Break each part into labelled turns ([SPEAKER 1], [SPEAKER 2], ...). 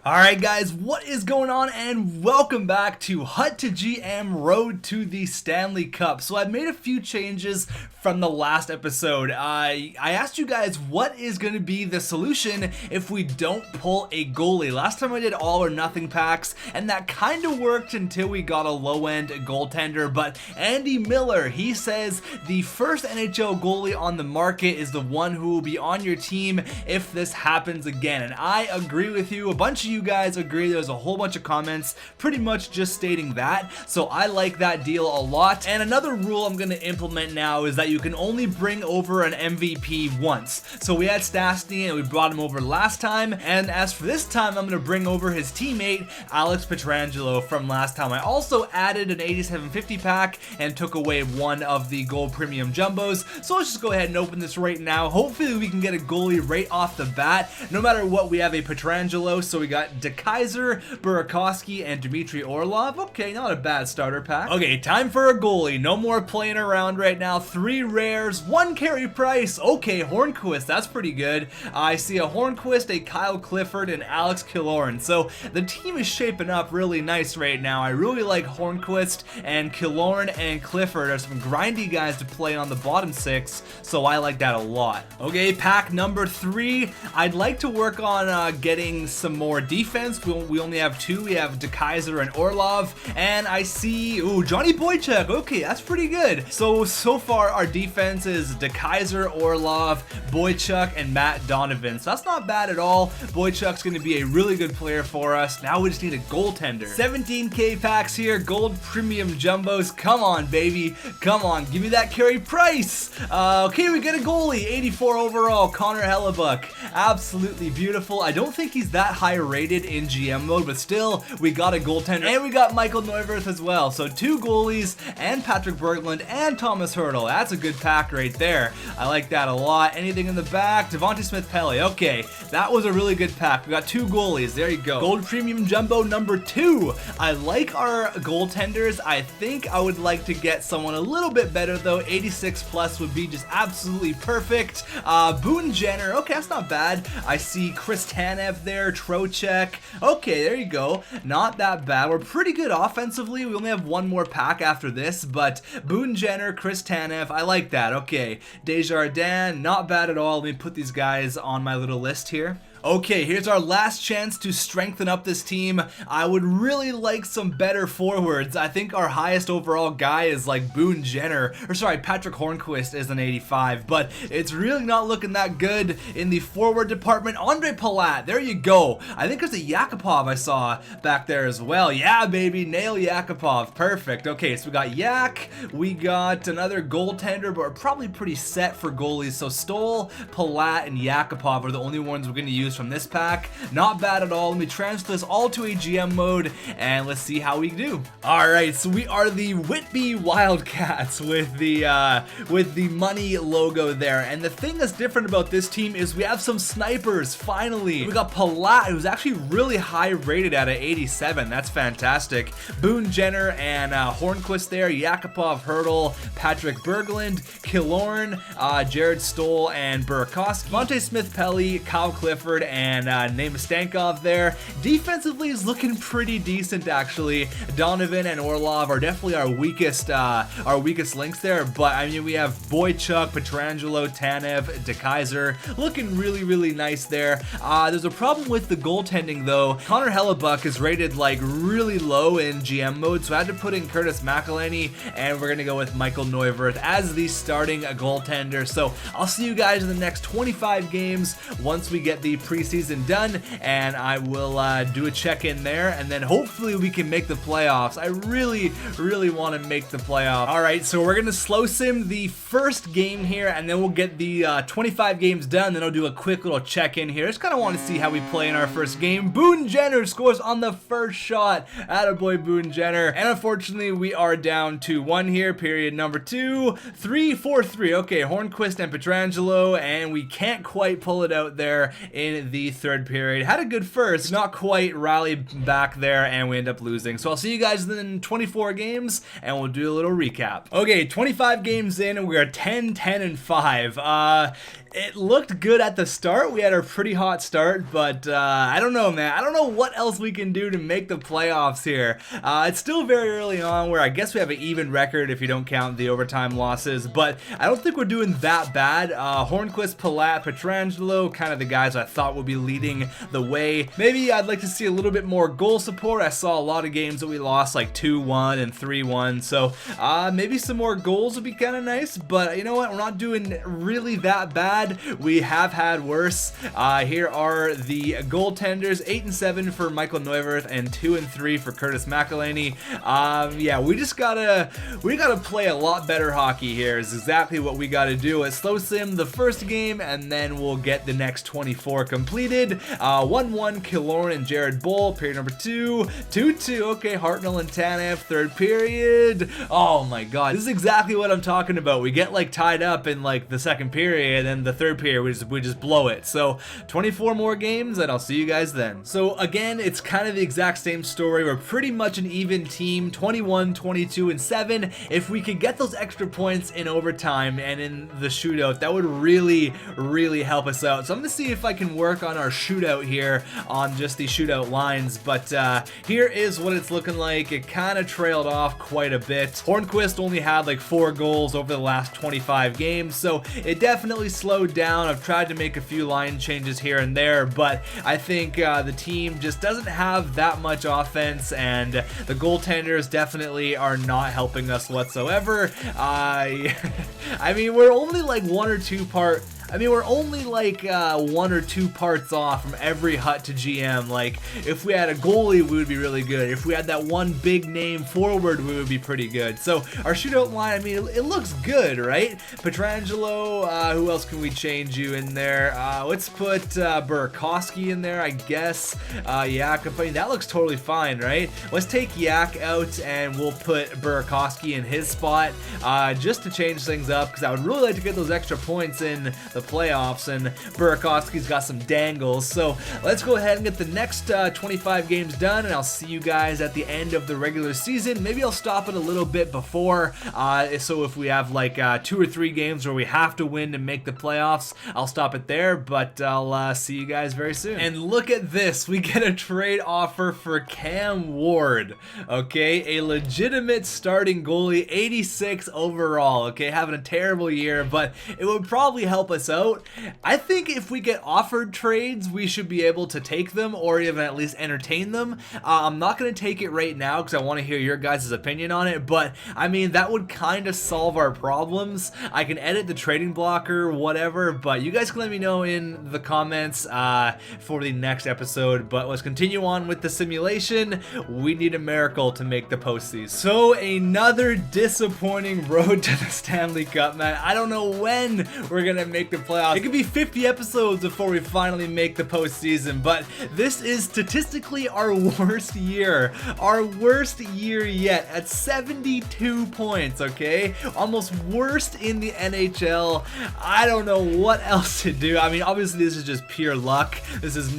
[SPEAKER 1] Alright guys, what is going on, and welcome back to xTechGaming Road to the Stanley Cup. So I've made a few changes from the last episode. I asked you guys what is going to be the solution if we don't pull a goalie. Last time I did all or nothing packs, and that kind of worked until we got a low-end goaltender. But Andy Miller, he says the first NHL goalie on the market is the one who will be on your team if this happens again. And I agree with you. A bunch of you guys agree. There's a whole bunch of comments pretty much just stating that, so I like that deal a lot. And another rule I'm going to implement now is that you can only bring over an MVP once. So we had Stastny and we brought him over last time, and as for this time I'm going to bring over his teammate Alex Pietrangelo from last time. I also added an 8750 pack and took away one of the gold premium jumbos, so let's just go ahead and open this right now. Hopefully we can get a goalie right off the bat. No matter what, we have a Pietrangelo, so we got DeKaiser, Burakovsky, and Dmitry Orlov. Okay, not a bad starter pack. Okay, time for a goalie. No more playing around right now. 3 rares, 1 carry price. Okay, Hornquist, that's pretty good. I see a Hornquist, a Kyle Clifford, and Alex Killorn. So the team is shaping up really nice right now. I really like Hornquist, and Killorn and Clifford are some grindy guys to play on the bottom 6, so I like that a lot. Okay, pack number 3. I'd like to work on getting some more defense. We only have 2. We have DeKaiser and Orlov, and I see, ooh, Johnny Boychuk. Okay, that's pretty good. So far our defense is DeKaiser, Orlov, Boychuk, and Matt Donovan. So that's not bad at all. Boychuk's going to be a really good player for us. Now we just need a goaltender. 17k packs here, gold premium jumbos. Come on, baby. Come on, give me that carry price. Okay, we get a goalie. 84 overall, Connor Hellebuck. Absolutely beautiful. I don't think he's that high rated in GM mode, but still, we got a goaltender, and we got Michael Neuwirth as well. So 2 goalies, and Patrick Berglund, and Thomas Hertl. That's a good pack right there. I like that a lot. Anything in the back? Devontae Smith-Pelly. Okay, that was a really good pack. We got 2 goalies. There you go. Gold premium jumbo number 2. I like our goaltenders. I think I would like to get someone a little bit better though. 86 plus would be just absolutely perfect. Boone Jenner. Okay, that's not bad. I see Chris Tanev there. Trocheck. Okay, there you go. Not that bad. We're pretty good offensively. We only have 1 more pack after this, but Boone Jenner, Chris Tanev, I like that. Okay, Desjardins, not bad at all. Let me put these guys on my little list here. Okay, here's our last chance to strengthen up this team. I would really like some better forwards. I think our highest overall guy is like Boone Jenner, or sorry, Patrick Hornquist is an 85, but it's really not looking that good in the forward department. Andre Palat, there you go. I think there's a Yakupov I saw back there as well. Yeah, baby, nail Yakupov. Perfect. Okay, so we got Yak, we got another goaltender, but we're probably pretty set for goalies. So Stoll, Palat, and Yakupov are the only ones we're going to use from this pack. Not bad at all. Let me transfer this all to a GM mode and let's see how we do. Alright, so we are the Whitby Wildcats with the money logo there, and the thing that's different about this team is we have some snipers. Finally, we got Palat, who's actually really high rated at an 87. That's fantastic. Boone Jenner and Hornquist there, Yakupov, Hertl, Patrick Berglund, Killorn, Jared Stoll, and Burakovsky, Devontae Smith-Pelly, Kyle Clifford, and Namastankov there. Defensively is looking pretty decent actually. Donovan and Orlov are definitely our weakest links there, but I mean we have Boychuk, Pietrangelo, Tanev, DeKaiser looking really nice there. There's a problem with the goaltending though. Connor Hellebuck is rated like really low in GM mode, so I had to put in Curtis McElhinney, and we're gonna go with Michael Neuwirth as the starting goaltender. So I'll see you guys in the next 25 games once we get the preseason done, and I will do a check-in there, and then hopefully we can make the playoffs. I really want to make the playoffs. Alright, so we're gonna slow sim the first game here, and then we'll get the 25 games done, then I'll do a quick little check-in here. Just kind of want to see how we play in our first game. Boone Jenner scores on the first shot. Attaboy Boone Jenner. And unfortunately we are down 2-1 here, period number 2. 3-4-3. Okay, Hornquist and Pietrangelo, and we can't quite pull it out there in the third period. Had a good first, not quite rallied back there, and we end up losing. So I'll see you guys in 24 games, and we'll do a little recap. Okay, 25 games in, and we are 10-10-5. It looked good at the start. We had a pretty hot start, but I don't know, man. I don't know what else we can do to make the playoffs here. It's still very early on, where I guess we have an even record if you don't count the overtime losses, but I don't think we're doing that bad. Hornquist, Palat, Pietrangelo, kind of the guys I thought would be leading the way. Maybe I'd like to see a little bit more goal support. I saw a lot of games that we lost like 2-1 and 3-1, so maybe some more goals would be kind of nice, but you know what? We're not doing really that bad. We have had worse. Here are the goaltenders: 8-7 for Michael Neuwirth and 2-3 for Curtis McElhaney. Yeah, we gotta play a lot better hockey here. Is exactly what we gotta do. Let's slow sim the first game, and then we'll get the next 24 completed. 1-1 Killorn and Jared Bull. Period number 2. 2-2. Okay, Hartnell and Tanev. Third period. Oh my god, this is exactly what I'm talking about. We get like tied up in like the second period, and the third period we just blow it. So 24 more games, and I'll see you guys then. So again, it's kind of the exact same story. We're pretty much an even team, 21, 22, and 7. If we could get those extra points in overtime and in the shootout, that would really help us out. So I'm gonna see if I can work on our shootout here on just the shootout lines, but here is what it's looking like. It kind of trailed off quite a bit. Hornquist only had like 4 goals over the last 25 games, so it definitely slowed down. I've tried to make a few line changes here and there, but I think the team just doesn't have that much offense, and the goaltenders definitely are not helping us whatsoever. I mean, we're only like one or two parts off from every hut to GM. Like, if we had a goalie, we would be really good. If we had that one big name forward, we would be pretty good. So our shootout line, I mean, it looks good, right? Pietrangelo, who else can we change you in there? Let's put Burakovsky in there, I guess. Jakub, I mean, that looks totally fine, right? Let's take Yak out, and we'll put Burakovsky in his spot, just to change things up, because I would really like to get those extra points in the playoffs, and Burakovsky's got some dangles. So let's go ahead and get the next 25 games done, and I'll see you guys at the end of the regular season. Maybe I'll stop it a little bit before, so if we have like 2 or 3 games where we have to win to make the playoffs, I'll stop it there, but I'll see you guys very soon. And look at this, we get a trade offer for Cam Ward. Okay, a legitimate starting goalie, 86 overall. Okay, having a terrible year, but it would probably help us out. I think if we get offered trades, we should be able to take them, or even at least entertain them. I'm not going to take it right now because I want to hear your guys' opinion on it, but I mean, that would kind of solve our problems. I can edit the trading blocker, whatever, but you guys can let me know in the comments for the next episode. But let's continue on with the simulation. We need a miracle to make the postseason. So another disappointing road to the Stanley Cup, man. I don't know when we're going to make the playoffs. It could be 50 episodes before we finally make the postseason, but this is statistically our worst year. Our worst year yet at 72 points, okay? Almost worst in the NHL. I don't know what else to do. I mean, obviously this is just pure luck. This is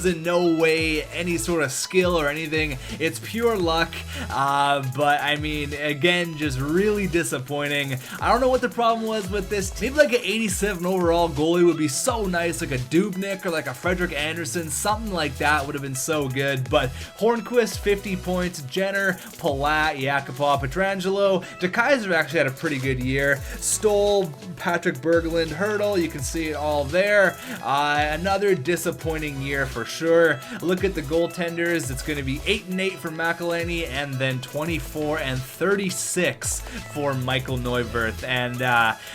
[SPEAKER 1] in no way any sort of skill or anything. It's pure luck, but I mean, again, just really disappointing. I don't know what the problem was with this. Maybe like an 87 overall goalie would be so nice, like a Dubnyk or like a Frederik Andersen, something like that would have been so good. But Hornquist, 50 points, Jenner, Palat, Jakub, Pietrangelo, DeKaiser actually had a pretty good year. Stoll, Patrick Berglund, Hurdle, you can see it all there. Another disappointing year for sure. Look at the goaltenders. It's going to be 8-8 for McElhaney, and then 24-36 for Michael Neuwirth. And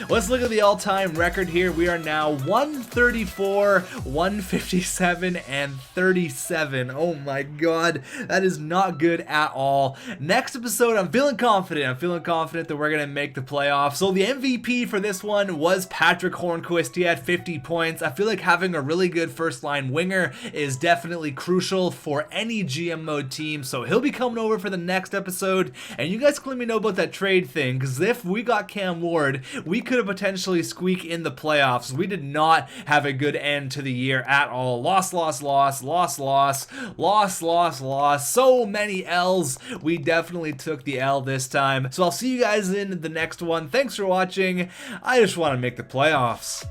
[SPEAKER 1] let's look at the all-time record here. We are now 134, 157, and 37. Oh my god, that is not good at all. Next episode, I'm feeling confident. I'm feeling confident that we're going to make the playoffs. So the MVP for this one was Patrick Hornquist. He had 50 points. I feel like having a really good first-line winger is definitely crucial for any GM mode team, so he'll be coming over for the next episode. And you guys can let me know about that trade thing, because if we got Cam Ward, we could have potentially squeezed week in the playoffs. We did not have a good end to the year at all. Loss, loss, loss, loss, loss, loss, loss, loss. So many L's. We definitely took the L this time. So I'll see you guys in the next one. Thanks for watching. I just want to make the playoffs.